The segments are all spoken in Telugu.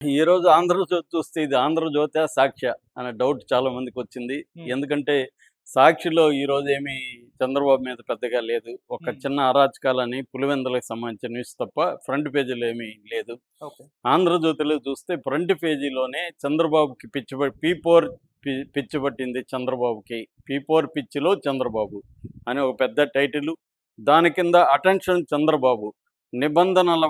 ఈరోజు 'ఆంధ్రజ్యోతి' చూస్తే ఇది 'ఆంధ్రజ్యోతా', 'సాక్షా' అనే డౌట్ చాలా మందికొచ్చింది. హ్మ్. ఎందుకంటే 'సాక్షిలో' ఈరోజేమి చంద్రబాబు మీద పెద్దగా లేదు. ఒక హ్మ్. చిన్న అరాచకాలని, పులివెందులకు సంబంధించిన న్యూస్ తప్ప ఫ్రంట్ పేజీలో ఏమీ లేదు. ఓకే. 'ఆంధ్రజ్యోతి'లో చూస్తే ఫ్రంట్ పేజీలోనే చంద్రబాబుకి పిచ్చి పట్టింది చంద్రబాబుకి. పీ4 పిచ్చిలో చంద్రబాబు అని ఒక పెద్ద టైటిలు. దాని కింద అటెన్షన్ చంద్రబాబు. నిబంధనల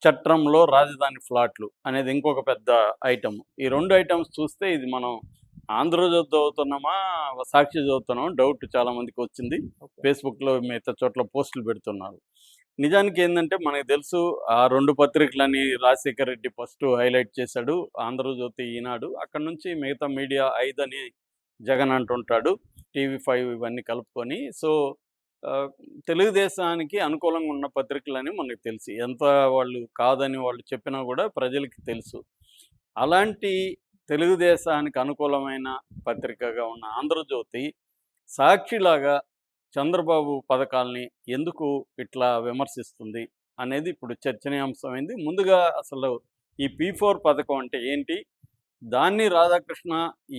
చట్రంలో రాజధాని ఫ్లాట్లు అనేది ఇంకొక పెద్ద ఐటమ్. ఈ 2 ఐటమ్స్ చూస్తే ఇది మనం ఆంధ్రజ్యోతి చదువుతున్నామా, సాక్షి చదువుతున్నామా డౌట్ చాలామందికొచ్చింది. ఓకే. ఫేస్‌బుక్‌లో మిగతా చోట్ల పోస్టులు పెడుతున్నారు. నిజానికి ఏందంటే మనకు తెలుసు ఆ 2 పత్రికలని రాజశేఖర్ రెడ్డి ఫస్ట్ హైలైట్ చేశాడు. 'ఆంధ్రజ్యోతి', 'ఈనాడు'. అక్కడి నుంచి మిగతా మీడియా 5 అని జగన్ అంటుంటాడు. టీవీ5 ఇవన్నీ కలుపుకొని. సో, ఆహ్, తెలుగుదేశానికి అనుకూలంగా ఉన్న పత్రికలని మనకు తెలుసు. ఎంత వాళ్ళు కాదని వాళ్ళు చెప్పినా గూడా ప్రజలకి తెలుసు. అలాంటి తెలుగుదేశానికి అనుకూలమైన పత్రికగా ఉన్న 'ఆంధ్రజ్యోతి' సాక్షిలాగా చంద్రబాబు పథకాల్ని ఎందుకు ఇట్లా విమర్శిస్తుంది అనేది ఇప్పుడు చర్చనీయాంశమైంది. ముందుగా అసలు ఈ పీ4 పథకం అంటే ఏంటి? దాన్ని రాధాకృష్ణ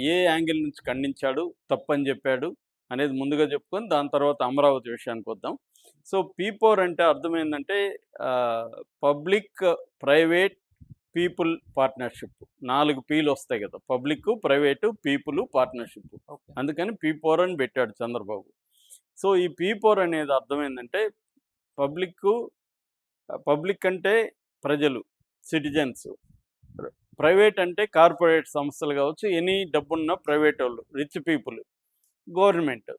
ఏ యాంగిల్ నుంచి ఖండించాడు, తప్పని చెప్పాడు అనేది ముందుగా చెప్పుకొని దాని తర్వాత అమరావతి విషయానికొద్దాం. సో, పీ4 అంటే అర్థమైందంటే పబ్లిక్, ప్రైవేట్, పీపుల్ పార్ట్నర్‌షిప్. 4 పీలొస్తాయి కదా! పబ్లిక్కు, ప్రైవేటు, పీపులు, పార్ట్నర్‌షిప్. ఓకే. అందుకని పీ4 అని పెట్టాడు చంద్రబాబు. సో, ఈ పీ4 అనేది అర్థమైందంటే పబ్లిక్కు పబ్లిక్ అంటే ప్రజలు, సిటిజన్స్. ప్ర ప్రైవేట్ అంటే కార్పొరేట్ సంస్థలు కావచ్చు, ఎనీ డబ్బున్న ప్రైవేటోళ్ళు, రిచ్ పీపుల్, గవర్నమెంట్.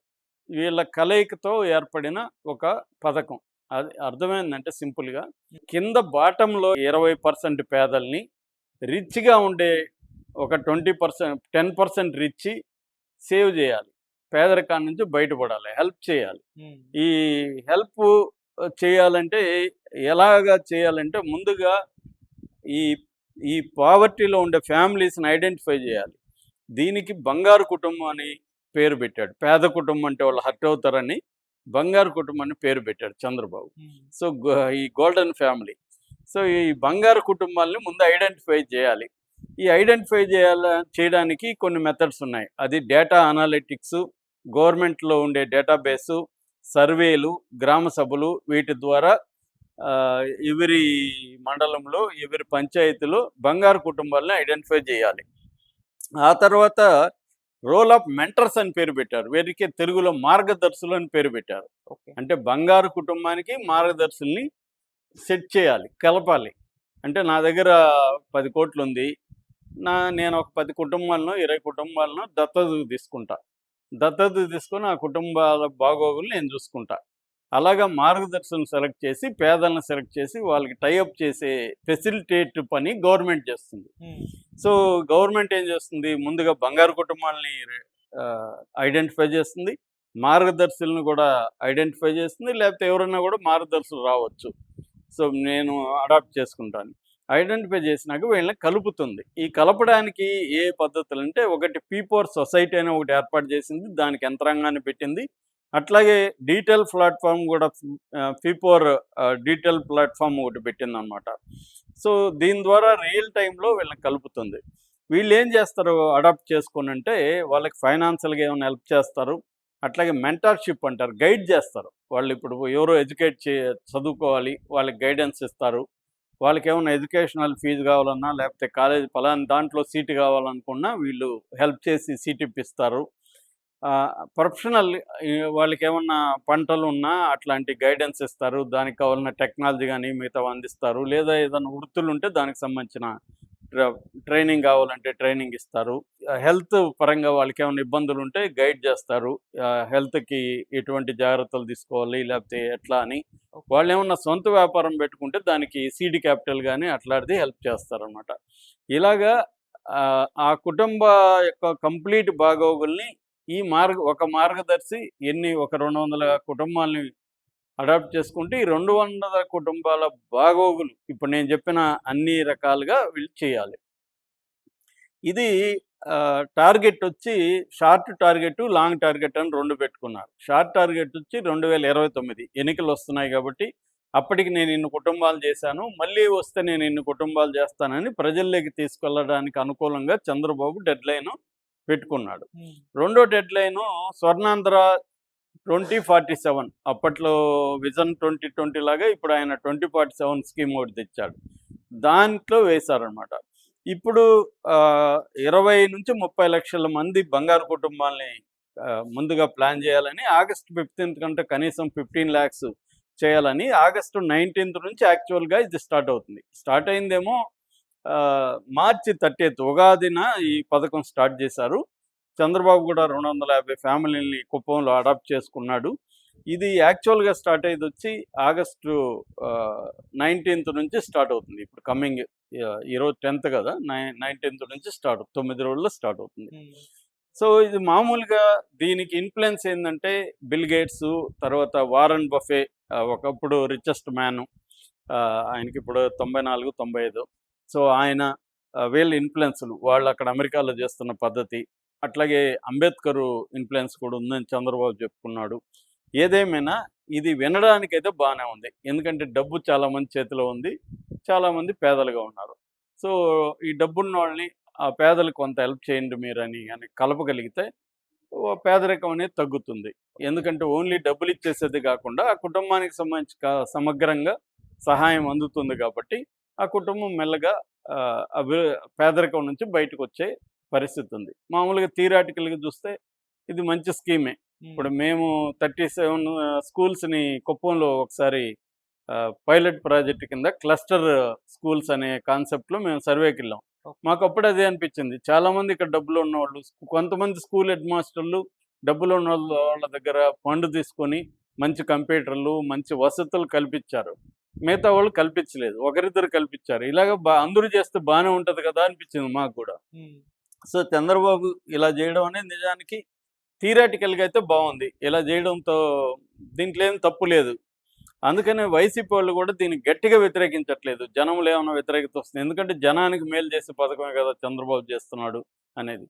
వీళ్ళ కలయికతో ఏర్పడిన ఒక పథకం. అది అర్థమైందంటే సింపుల్‌గా కింద బాటంలో 20% పేదల్ని, రిచ్‌గా ఉండే ఒక 20% 10% రిచ్చి సేవ్ జేయాలి. పేదరికాన్ని నుంచి బయటపడాలి. హెల్ప్ చేయాలి. హ్మ్. ఈ హెల్పు చేయాలంటే ఎలాగా చేయాలంటే ముందుగా ఈ ఈ పావర్టీలో ఉండే ఫ్యామిలీస్‌ని ఐడెంటిఫై జేయాలి. దీనికి బంగారు కుటుంబం అని పేరు పెట్టాడు. పేద కుటుంబం అంటే వాళ్ళు హర్ట్ అవుతారని బంగారు కుటుంబం అని పేరు పెట్టాడు చంద్రబాబు. హ్మ్. సో, ఈ గోల్డెన్ ఫ్యామిలీ. సో, ఈ బంగారు కుటుంబాల్ని ముందు ఐడెంటిఫై చేయాలి. ఈ ఐడెంటిఫై చేయడానికి కొన్ని మెథడ్స్ ఉన్నాయి. అది డేటా అనలిటిక్సు, గవర్నమెంట్‌లో ఉండే డేటాబేసు, సర్వేలు, గ్రామ సభలు వీటి ద్వారా ఎవరి మండలంలో, ఎవరి పంచాయతీలో బంగారు కుటుంబాలని ఐడెంటిఫై చేయాలి. ఆ తర్వాత రోల్ ఆఫ్ మెంటర్స్ అని పేరు పెట్టారు. వీరికి తెలుగులో మార్గదర్శులు అని పేరు పెట్టారు. ఓకే. అంటే బంగారు కుటుంబానికి మార్గదర్శుల్ని సెట్ చేయాలి, కలపాలి. అంటే నా దగ్గర 10,00,00,000 ఉంది. నేను ఒక 10 కుటుంబాలను, 20 కుటుంబాలను దత్తతకు తీసుకుంటా. దత్తతకు తీసుకొని ఆ కుటుంబాల బాగోగులు నేను చూసుకుంటా. అలాగా మార్గదర్శులను సెలెక్ట్ చేసి, పేదలను సెలెక్ట్ చేసి వాళ్ళకి టై అప్ చేసే ఫెసిలిటేట్ పని గవర్నమెంట్ చేస్తుంది. హ్మ్. సో, గవర్నమెంట్ ఏం చేస్తుంది? ముందుగా బంగారు కుటుంబాలని ఆహ్, ఐడెంటిఫై చేస్తుంది. మార్గదర్శులను కూడా ఐడెంటిఫై చేస్తుంది. లేకపోతే ఎవరైనా కూడా మార్గదర్శులు రావచ్చు. సో, నేను అడాప్ట్ చేసుకుంటాను. ఐడెంటిఫై చేసినాక వీళ్ళని కలుపుతుంది. ఈ కలపడానికి ఏ పద్ధతులంటే ఒకటి పీ4 సొసైటీ అని ఒకటి ఏర్పాటు చేసింది. దానికి యంత్రాంగాన్ని పెట్టింది. అట్లాగే డీటెయిల్ ప్లాట్‌ఫార్మ్ కూడా పీ4 డీటెయిల్ ప్లాట్‌ఫార్మ్ ఒకటి పెట్టిందనమాట. సో, దీని ద్వారా రియల్ టైమ్‌లో వీళ్ళని కలుపుతుంది. వీళ్ళేం చేస్తారు అడాప్ట్ చేసుకోనంటే వాళ్ళకి ఫైనాన్షియల్‌గా ఏమైనా హెల్ప్ చేస్తారు. అట్లాగే మెంటార్‌షిప్ అంటారు. గైడ్ చేస్తారు. వాళ్ళిప్పుడు ఎవరో చదువుకోవాలి. వాళ్ళకి గైడెన్స్ ఇస్తారు. వాళ్ళకేమన్నా ఎడ్యుకేషనల్ ఫీజు కావాలన్నా, లేకపోతే కాలేజీ పలానా దాంట్లో సీటు కావాలనుకున్నా వీళ్ళు హెల్ప్ చేసి సీట్ ఇప్పిస్తారు. ప్రొఫెషనల్ వాళ్ళకేమన్నా పంటలున్నా అట్లాంటి గైడెన్స్ ఇస్తారు. దానికి కావాల్సిన టెక్నాలజీ గానీ మిగతావి అందిస్తారు. లేదా ఏదైనా వృత్తులుంటే దానికి సంబంధించిన ట్ర ట్రైనింగ్ కావాలంటే ట్రైనింగ్ ఇస్తారు. హెల్త్ పరంగా వాళ్ళకేమన్నా ఇబ్బందులుంటే గైడ్ చేస్తారు. హెల్త్‌కి ఎటువంటి జాగ్రత్తలు తీసుకోవాలి, లేకపోతే ఎట్లా అని. ఓకే. వాళ్ళేమన్నా సొంత వ్యాపారం పెట్టుకుంటే దానికి సీడ్ క్యాపిటల్ గానీ అట్లాంటిది హెల్ప్ చేస్తారనమాట. ఇలాగా ఆ కుటుంబ యొక్క కంప్లీట్ బాగోగుల్ని ఒక మార్గదర్శి ఒక 200 కుటుంబాల్ని అడాప్ట్ చేసుకుంటే, ఈ 200 కుటుంబాల బాగోగులు ఇప్పుడు నేను చెప్పిన అన్ని రకాలుగా వీళ్ళు చేయాలి. ఇది టార్గెట్ వచ్చి షార్ట్ టార్గెట్, లాంగ్ టార్గెట్ అని 2 పెట్టుకున్నారు. షార్ట్ టార్గెట్ వచ్చి 2029 ఎన్నికలు వస్తున్నాయి కాబట్టి అప్పటికి నేను ఇన్ని కుటుంబాలు చేశాను, మళ్ళీ వస్తే నేను ఇన్ని కుటుంబాలు చేస్తానని ప్రజల్లోకి తీసుకెళ్ళడానికి అనుకూలంగా చంద్రబాబు డెడ్‌లైన్ పెట్టుకున్నాడు. రెండో డెడ్‌లైను స్వర్ణాంధ్ర 2047 అప్పట్లో విజన్ 2020 లాగా ఇప్పుడు ఆయన 2047 స్కీమ్ ఒకటి తెచ్చాడు. దాంట్లో వేశారనమాట. ఇప్పుడు 20-30 లక్షల మంది బంగారు కుటుంబాల్ని ముందుగా ప్లాన్ చేయాలని, ఆగస్ట్ 15th కంటే కనీసం 15 లాక్స్ చేయాలని, ఆగస్టు 19th నుంచి యాక్చువల్‌గా ఇది స్టార్ట్ అవుతుంది. స్టార్ట్ అయిందేమో మార్చి 30th ఉగాదిన ఈ పథకం స్టార్ట్ చేశారు. చంద్రబాబు కూడా 250 ఫ్యామిలీని కుప్పంలో అడాప్ట్ చేసుకున్నాడు. ఇది యాక్చువల్‌గా స్టార్ట్ అయ్యేదొచ్చి ఆగస్టు 19th నుంచి స్టార్ట్ అవుతుంది. ఇప్పుడు కమింగ్ ఈరోజు 10th కదా! 19th నుంచి స్టార్ట్ 9 రోజుల్లో స్టార్ట్ అవుతుంది. సో, ఇది మామూలుగా దీనికి ఇన్‌ఫ్లుయెన్స్ ఏందంటే బిల్ గేట్సు, తర్వాత వారన్ బఫే ఒకప్పుడు రిచెస్ట్ మ్యాను. ఆయనకిప్పుడు 94, 95. సో, ఆయన వీళ్ళ ఇన్‌ఫ్లుయెన్సులు వాళ్ళు అక్కడ అమెరికాలో చేస్తున్న పద్ధతి. అట్లాగే అంబేద్కరు ఇన్‌ఫ్లుయెన్స్ కూడా ఉందని చంద్రబాబు చెప్పుకున్నాడు. ఏదేమైనా ఇది వినడానికైతే బానే ఉంది. ఎందుకంటే డబ్బు చాలామంది చేతిలో ఉంది. చాలామంది పేదలుగా ఉన్నారు. సో, ఈ డబ్బున్నోళ్ళని ఆ పేదలకు కొంత హెల్ప్ చేయండి మీరని గాని కలపగలిగితే పేదరికం అనేది తగ్గుతుంది. ఎందుకంటే ఓన్లీ డబ్బులిచ్చేసేది కాకుండా ఆ కుటుంబానికి సంబంధించి సమగ్రంగా సహాయం అందుతుంది కాబట్టి ఆ కుటుంబం మెల్లగా అభి పేదరికం నుంచి బయటకొచ్చే పరిస్థితి ఉంది. మామూలుగా థియరాటికల్‌గా చూస్తే ఇది మంచి స్కీమే. ఇప్పుడు మేము 37 స్కూల్స్‌ని కుప్పంలో ఒకసారి పైలట్ ప్రాజెక్ట్ కింద క్లస్టర్ స్కూల్స్ అనే కాన్సెప్ట్‌లో మేము సర్వేకెళ్ళాం. మాకప్పుడు అదే అనిపించింది. చాలామంది ఇక్కడ డబ్బులున్నోళ్ళు, కొంతమంది స్కూల్ హెడ్ మాస్టర్లు డబ్బులున్నోళ్ళ వాళ్ళ దగ్గర ఫండ్ తీసుకొని మంచి కంప్యూటర్లు, మంచి వసతులు కల్పించారు. మిగతా వాళ్ళు కల్పించలేదు. ఒకరిద్దరు కల్పించారు. ఇలాగ అందరూ చేస్తే బానే ఉంటది కదా! అనిపించింది మాకు గూడా. సో, చంద్రబాబు ఇలా చేయడం అనేది నిజానికి థియరాటికల్‌గా అయితే బావుంది. ఇలా చేయడంతో దీంట్లో ఏం తప్పు లేదు. అందుకనే వైసీపీ వాళ్ళు కూడా దీన్ని గట్టిగా వ్యతిరేకించట్లేదు. జనంలో ఏమన్నా వ్యతిరేకత వస్తుంది. ఎందుకంటే జనానికి మేలు చేసే పథకమే కదా చంద్రబాబు చేస్తున్నాడు అనేది.